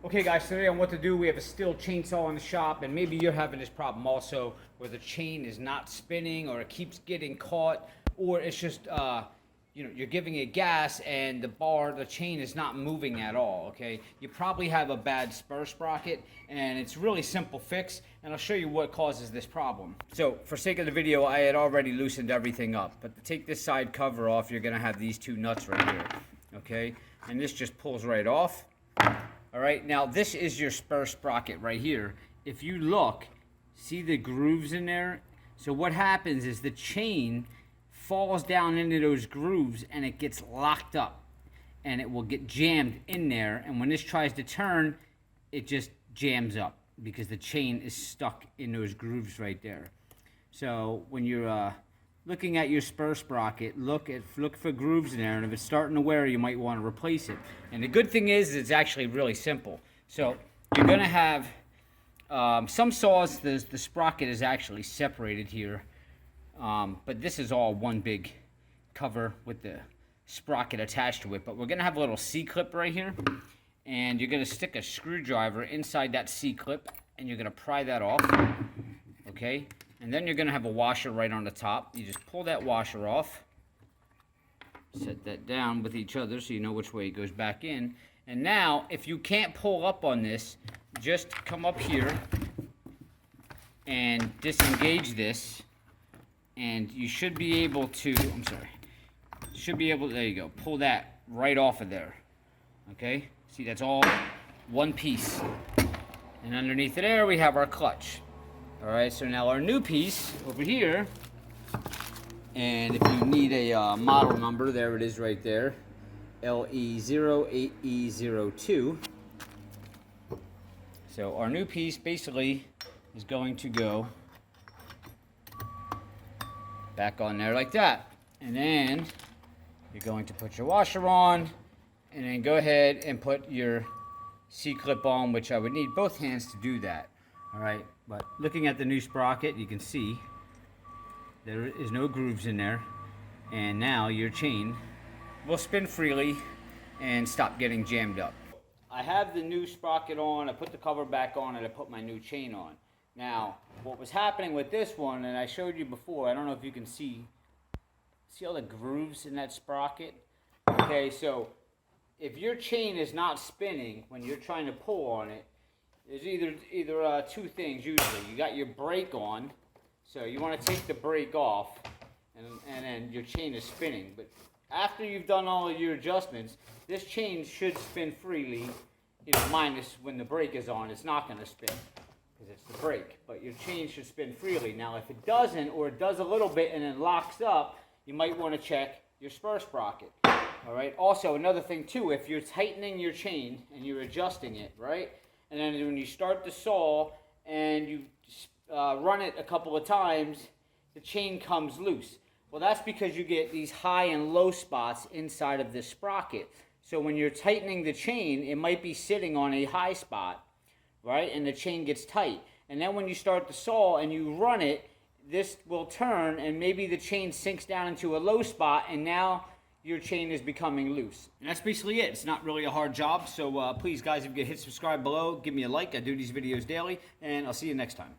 Okay guys, today on What to Do, we have a steel chainsaw in the shop, and maybe you're having this problem also where the chain is not spinning or it keeps getting caught, or it's just you're giving it gas and the chain is not moving at all. Okay, you probably have a bad spur sprocket, and it's really simple fix, and I'll show you what causes this problem. So for sake of the video, I had already loosened everything up, but to take this side cover off, you're gonna have these two nuts right here. Okay, and this just pulls right off. All right, now this is your spur sprocket right here. If you look, see the grooves in there? So what happens is the chain falls down into those grooves and it gets locked up and it will get jammed in there, and when this tries to turn, it just jams up because the chain is stuck in those grooves right there. So when you're looking at your spur sprocket, look for grooves in there, and if it's starting to wear, you might want to replace it. And the good thing is it's actually really simple. So you're going to have some saws, the sprocket is actually separated here, but this is all one big cover with the sprocket attached to it. But we're going to have a little C-clip right here, and you're going to stick a screwdriver inside that C-clip, and you're going to pry that off, okay? And then you're going to have a washer right on the top. You just pull that washer off, set that down with each other so you know which way it goes back in. And now, if you can't pull up on this, just come up here and disengage this, and you should be able to, there you go, pull that right off of there. Okay? See, that's all one piece. And underneath there, we have our clutch. Alright, so now our new piece over here, and if you need a model number, there it is right there, LE08E02. So our new piece basically is going to go back on there like that. And then you're going to put your washer on, and then go ahead and put your C-clip on, which I would need both hands to do that. Alright, but looking at the new sprocket, you can see there is no grooves in there, and now your chain will spin freely and stop getting jammed up. I have the new sprocket on, I put the cover back on, and I put my new chain on. Now, what was happening with this one, and I showed you before, I don't know if you can see all the grooves in that sprocket? Okay, so if your chain is not spinning when you're trying to pull on it, there's either two things usually. You got your brake on, so you want to take the brake off, and then your chain is spinning. But after you've done all of your adjustments, this chain should spin freely, minus when the brake is on. It's not going to spin because it's the brake, but your chain should spin freely. Now, if it doesn't, or it does a little bit and then locks up, you might want to check your spur sprocket. All right. Also, another thing too, if you're tightening your chain and you're adjusting it, right? And then when you start the saw and you run it a couple of times, the chain comes loose. Well, that's because you get these high and low spots inside of this sprocket. So when you're tightening the chain, it might be sitting on a high spot, right? And the chain gets tight. And then when you start the saw and you run it, this will turn, and maybe the chain sinks down into a low spot, and now your chain is becoming loose. And that's basically it. It's not really a hard job. So please, guys, if you could hit subscribe below, give me a like. I do these videos daily, and I'll see you next time.